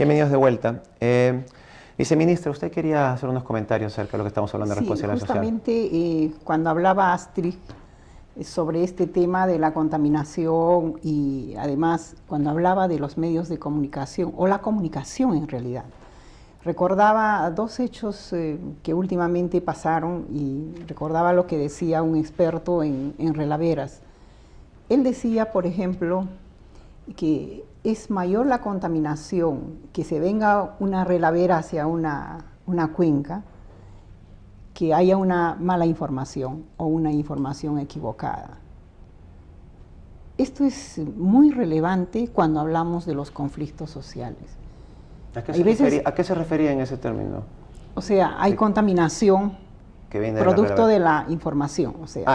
Bienvenidos de vuelta. Viceministra, usted quería hacer unos comentarios acerca de lo que estamos hablando de responsabilidad social. Justamente cuando hablaba Astrid sobre este tema de la contaminación y además cuando hablaba de los medios de comunicación o la comunicación en realidad, recordaba dos hechos que últimamente pasaron y recordaba lo que decía un experto en relaveras. Él decía, por ejemplo, que es mayor la contaminación que se venga una relavera hacia una cuenca, que haya una mala información o una información equivocada. Esto es muy relevante cuando hablamos de los conflictos sociales. ¿A qué se refería en ese término? O sea, hay contaminación que viene producto de la información. O sea,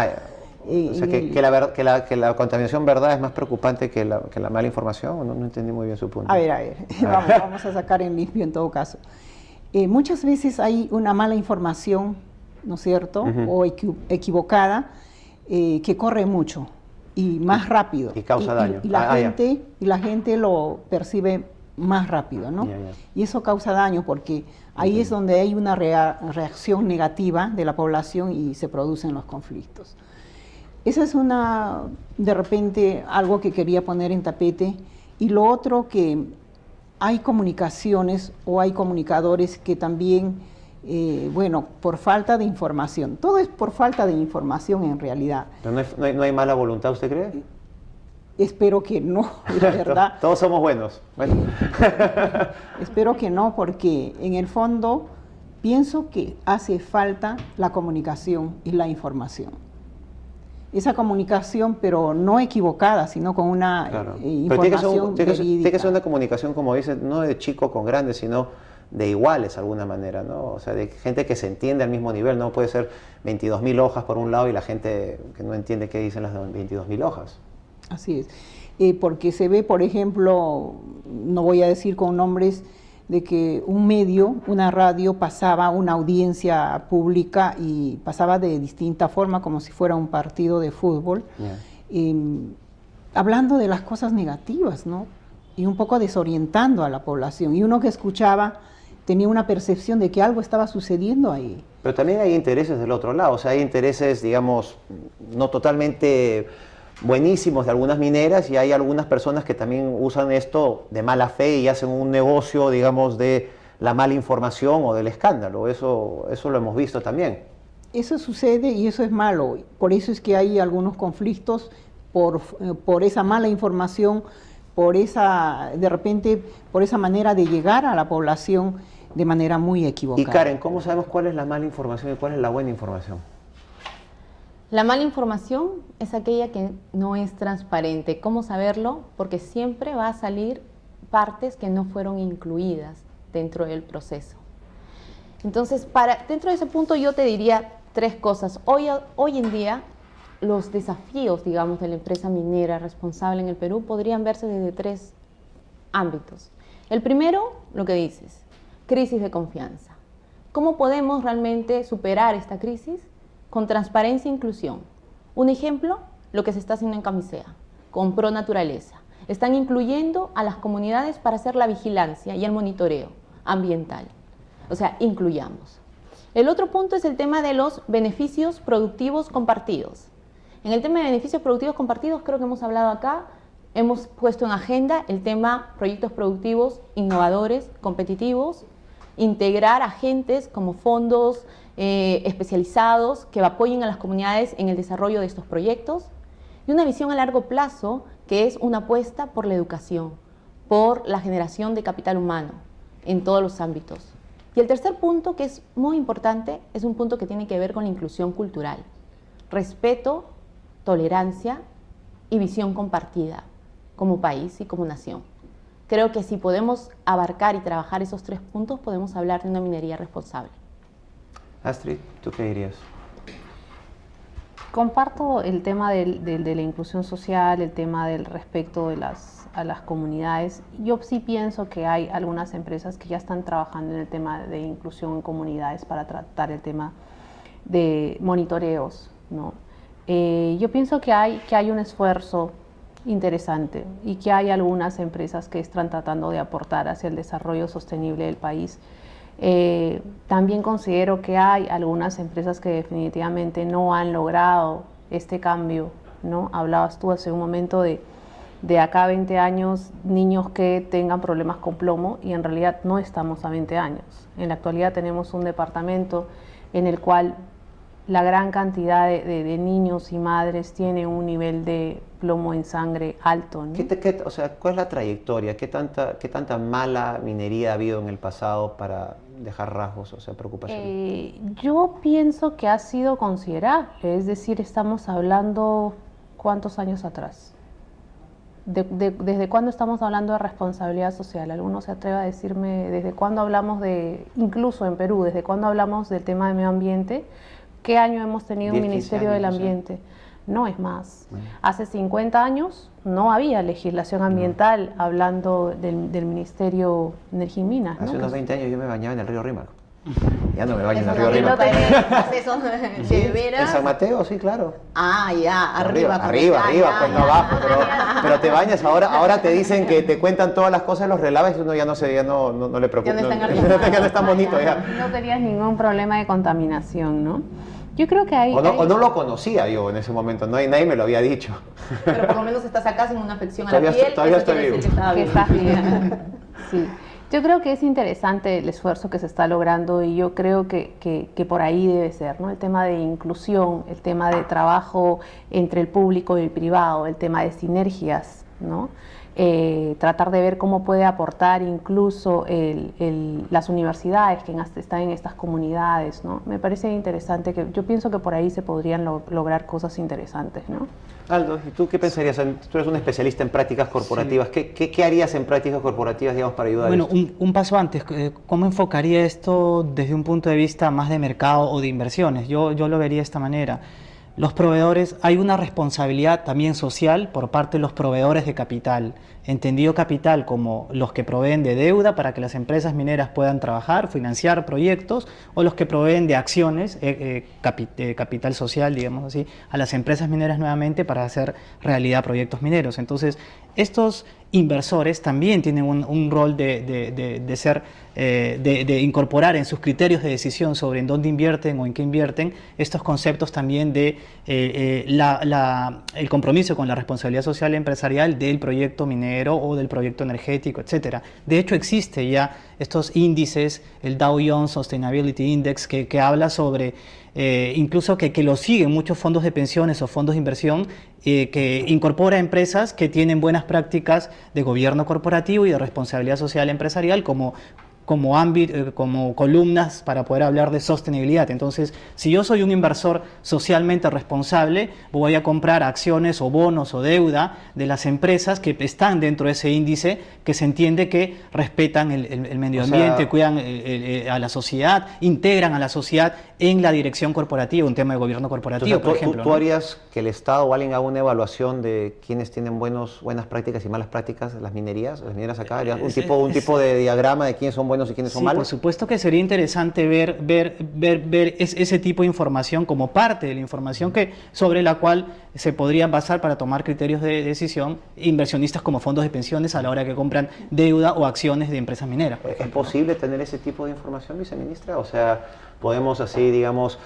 que la contaminación verdad es más preocupante que la mala información. No entendí muy bien su punto. A ver, vamos a sacar en limpio en todo caso. Muchas veces hay una mala información, ¿no es cierto? O equivocada, que corre mucho y más rápido. Y causa daño. Y la gente lo percibe más rápido, ¿no? Y eso causa daño porque ahí es donde hay una reacción negativa de la población y se producen los conflictos. Esa es de repente, algo que quería poner en tapete. Y lo otro, que hay comunicaciones o hay comunicadores que también, bueno, por falta de información. Todo es por falta de información en realidad. ¿Pero no hay mala voluntad, usted cree? Espero que no, la verdad. Todos somos buenos. Bueno. Espero que no, porque en el fondo pienso que hace falta la comunicación y la información. Esa comunicación, pero no equivocada, sino con una información verídica. Tiene que ser una comunicación, como dice, no de chico con grande, sino de iguales de alguna manera, ¿no? O sea, de gente que se entiende al mismo nivel. No puede ser 22.000 hojas por un lado y la gente que no entiende qué dicen las 22.000 hojas. Así es. Porque se ve, por ejemplo, no voy a decir con nombres, de que un medio, una radio, pasaba una audiencia pública y pasaba de distinta forma, como si fuera un partido de fútbol, hablando de las cosas negativas, ¿no? Y un poco desorientando a la población. Y uno que escuchaba tenía una percepción de que algo estaba sucediendo ahí. Pero también hay intereses del otro lado, o sea, hay intereses, digamos, no totalmente buenísimos de algunas mineras, y hay algunas personas que también usan esto de mala fe y hacen un negocio, digamos, de la mala información o del escándalo. Eso lo hemos visto también. Eso sucede y eso es malo. Por eso es que hay algunos conflictos por esa mala información, de repente, por esa manera de llegar a la población de manera muy equivocada. Y Karen, ¿cómo sabemos cuál es la mala información y cuál es la buena información? La mala información es aquella que no es transparente. ¿Cómo saberlo? Porque siempre va a salir partes que no fueron incluidas dentro del proceso. Entonces, dentro de ese punto yo te diría tres cosas. Hoy en día, los desafíos, digamos, de la empresa minera responsable en el Perú podrían verse desde tres ámbitos. El primero, lo que dices, crisis de confianza. ¿Cómo podemos realmente superar esta crisis? Con transparencia e inclusión. Un ejemplo, lo que se está haciendo en Camisea, con Pro Naturaleza. Están incluyendo a las comunidades para hacer la vigilancia y el monitoreo ambiental. O sea, incluyamos. El otro punto es el tema de los beneficios productivos compartidos. En el tema de beneficios productivos compartidos, creo que hemos hablado acá, hemos puesto en agenda el tema proyectos productivos innovadores, competitivos, integrar agentes como fondos especializados que apoyen a las comunidades en el desarrollo de estos proyectos, y una visión a largo plazo que es una apuesta por la educación, por la generación de capital humano en todos los ámbitos. Y el tercer punto, que es muy importante, es un punto que tiene que ver con la inclusión cultural, respeto, tolerancia y visión compartida como país y como nación. Creo que si podemos abarcar y trabajar esos tres puntos, podemos hablar de una minería responsable. Astrid, ¿tú qué dirías? Comparto el tema de la inclusión social, el tema del respeto a las comunidades. Yo sí pienso que hay algunas empresas que ya están trabajando en el tema de inclusión en comunidades para tratar el tema de monitoreos, ¿no? Yo pienso que hay un esfuerzo interesante y que hay algunas empresas que están tratando de aportar hacia el desarrollo sostenible del país. También considero que hay algunas empresas que definitivamente no han logrado este cambio, ¿no? Hablabas tú hace un momento de acá a 20 años, niños que tengan problemas con plomo, y en realidad no estamos a 20 años. En la actualidad tenemos un departamento en el cual la gran cantidad de niños y madres tiene un nivel de plomo en sangre alto, ¿no? O sea, ¿cuál es la trayectoria? ¿Qué tanta mala minería ha habido en el pasado para dejar rasgos, o sea, preocupación? Yo pienso que ha sido considerable, es decir, estamos hablando, ¿cuántos años atrás? ¿Desde cuándo estamos hablando de responsabilidad social? ¿Alguno se atreve a decirme desde cuándo hablamos incluso en Perú, desde cuándo hablamos del tema de medio ambiente? ¿Qué año hemos tenido un Ministerio del Ambiente? No es más. Hace 50 años no había legislación ambiental hablando del Ministerio de Energía y Minas, ¿no? Hace unos 20 años yo me bañaba en el río Rímac. Ya no me baño en el río ¿También lo Rímac. tenés? ¿Eso de Sí, veras? en San Mateo, sí, claro. Ah, ya, arriba. Arriba, pues no abajo, pero te bañas. Ahora te dicen que te cuentan todas las cosas de los relaves y uno ya no le preocupa. Ya no es tan bonito ya. No tenías ningún problema de contaminación, ¿no? Yo creo que o no lo conocía yo en ese momento, nadie me lo había dicho. Pero por lo menos estás acá sin una afección a Todavía la piel. todavía eso estoy quiere decir vivo. que estaba que bien. estás bien. Sí. Yo creo que es interesante el esfuerzo que se está logrando y yo creo que por ahí debe ser, ¿no? El tema de inclusión, el tema de trabajo entre el público y el privado, el tema de sinergias, ¿no? Tratar de ver cómo puede aportar incluso las universidades que están en estas comunidades, ¿no? Me parece interesante, yo pienso que por ahí se podrían lograr cosas interesantes, ¿no? Aldo, ¿y tú qué pensarías? Tú eres un especialista en prácticas corporativas. Sí. ¿Qué harías en prácticas corporativas, digamos, para ayudar a esto? Bueno, un paso antes, ¿cómo enfocaría esto desde un punto de vista más de mercado o de inversiones? Yo lo vería de esta manera. Los proveedores, hay una responsabilidad también social por parte de los proveedores de capital, entendido capital como los que proveen de deuda para que las empresas mineras puedan trabajar, financiar proyectos, o los que proveen de acciones, capital social, digamos así, a las empresas mineras nuevamente para hacer realidad proyectos mineros. Entonces, estos inversores también tienen un rol de incorporar en sus criterios de decisión sobre en dónde invierten o en qué invierten estos conceptos también de el compromiso con la responsabilidad social empresarial del proyecto minero o del proyecto energético, etcétera. De hecho, existe ya estos índices, el Dow Jones Sustainability Index, que habla sobre incluso que lo siguen muchos fondos de pensiones o fondos de inversión, que incorpora empresas que tienen buenas prácticas de gobierno corporativo y de responsabilidad social empresarial como columnas para poder hablar de sostenibilidad. Entonces, si yo soy un inversor socialmente responsable, voy a comprar acciones o bonos o deuda de las empresas que están dentro de ese índice, que se entiende que respetan el medio ambiente, cuidan a la sociedad, integran a la sociedad en la dirección corporativa, un tema de gobierno corporativo, por ejemplo. ¿Tú harías que el Estado o alguien haga una evaluación de quiénes tienen buenas prácticas y malas prácticas de las minerías acá? Un tipo de diagrama de quiénes son buenos y quiénes son malos. Por supuesto que sería interesante ver ese tipo de información como parte de la información sobre la cual se podrían basar para tomar criterios de decisión inversionistas como fondos de pensiones a la hora que compran deuda o acciones de empresas mineras. ¿Es posible tener ese tipo de información, viceministra? O sea, podemos así, digamos,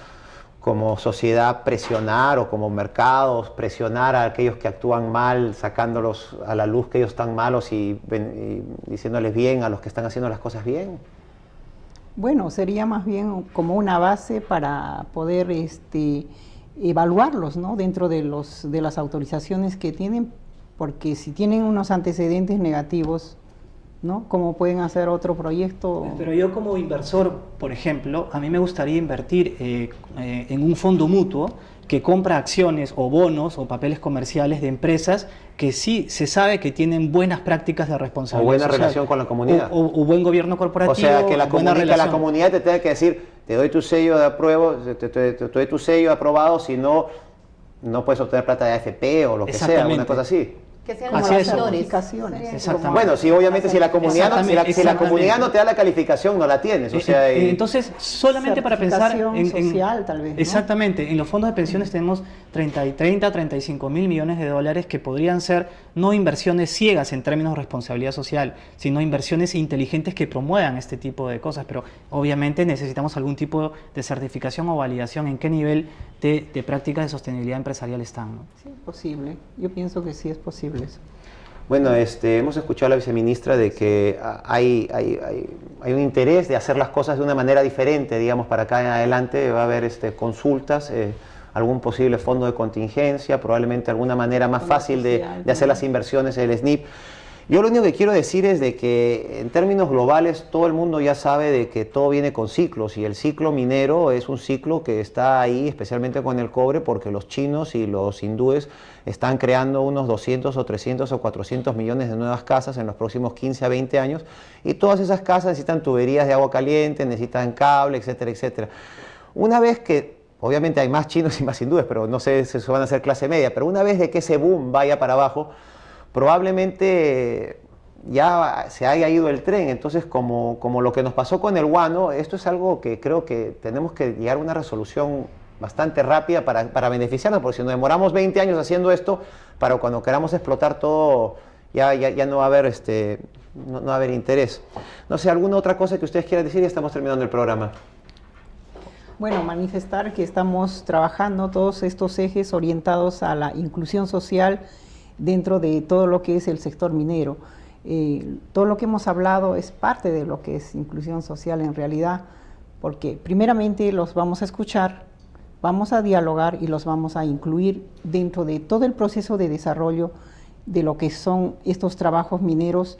como sociedad presionar o como mercados presionar a aquellos que actúan mal, sacándolos a la luz que ellos están malos y diciéndoles bien a los que están haciendo las cosas bien. Bueno, sería más bien como una base para poder evaluarlos, ¿no? Dentro de las autorizaciones que tienen, porque si tienen unos antecedentes negativos, ¿no? ¿Cómo pueden hacer otro proyecto? Pero yo como inversor, por ejemplo, a mí me gustaría invertir en un fondo mutuo que compra acciones o bonos o papeles comerciales de empresas que sí se sabe que tienen buenas prácticas de responsabilidad o buena social, relación con la comunidad. O buen gobierno corporativo. O sea, que la comunidad te tenga que decir, te doy tu sello de apruebo, te doy tu sello aprobado, si no, no puedes obtener plata de AFP o lo que sea, una cosa así. Que sean como Así las es. certificaciones. Exactamente. Bueno, sí, obviamente si la comunidad, no, si la Exactamente. comunidad no te da la calificación, no la tienes. O sea, Entonces, solamente para pensar Certificación social, tal vez, ¿no? Exactamente, en los fondos de pensiones tenemos 35 mil millones de dólares que podrían ser no inversiones ciegas en términos de responsabilidad social, sino inversiones inteligentes que promuevan este tipo de cosas, pero obviamente necesitamos algún tipo de certificación o validación en qué nivel de prácticas de sostenibilidad empresarial están, ¿no? Sí, es posible. Yo pienso que sí es posible eso. bueno, hemos escuchado a la viceministra de que hay un interés de hacer las cosas de una manera diferente, digamos, para acá en adelante va a haber consultas, algún posible fondo de contingencia, probablemente alguna manera más Fondo fácil social, de hacer las inversiones del SNIP. Yo lo único que quiero decir es de que en términos globales todo el mundo ya sabe de que todo viene con ciclos y el ciclo minero es un ciclo que está ahí especialmente con el cobre porque los chinos y los hindúes están creando unos 200 o 300 o 400 millones de nuevas casas en los próximos 15 a 20 años y todas esas casas necesitan tuberías de agua caliente, necesitan cable, etcétera, etcétera. Una vez que obviamente hay más chinos y más hindúes, pero no sé si eso van a ser clase media, pero una vez de que ese boom vaya para abajo, probablemente ya se haya ido el tren. Entonces, como lo que nos pasó con el guano, esto es algo que creo que tenemos que llegar a una resolución bastante rápida para beneficiarnos, porque si nos demoramos 20 años haciendo esto, para cuando queramos explotar todo, ya no va a haber no va a haber interés. No sé, ¿alguna otra cosa que ustedes quieran decir? Ya estamos terminando el programa. Bueno, manifestar que estamos trabajando todos estos ejes orientados a la inclusión social dentro de todo lo que es el sector minero. Todo lo que hemos hablado es parte de lo que es inclusión social en realidad, porque primeramente los vamos a escuchar, vamos a dialogar y los vamos a incluir dentro de todo el proceso de desarrollo de lo que son estos trabajos mineros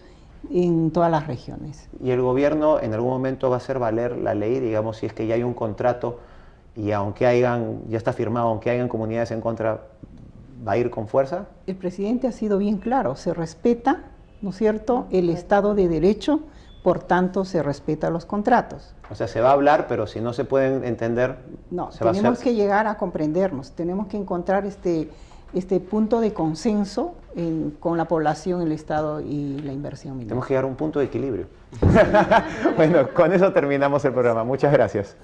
en todas las regiones. ¿Y el gobierno en algún momento va a hacer valer la ley, digamos, si es que ya hay un contrato y ya está firmado, aunque hayan comunidades en contra, va a ir con fuerza? El presidente ha sido bien claro, se respeta, ¿no es cierto?, el Estado de Derecho, por tanto se respetan los contratos. O sea, se va a hablar, pero si no se pueden entender, No, se va a tenemos hacer. que llegar a comprendernos, tenemos que encontrar este punto de consenso con la población, el Estado y la inversión minera. Tenemos que llegar a un punto de equilibrio. Bueno, con eso terminamos el programa. Muchas gracias.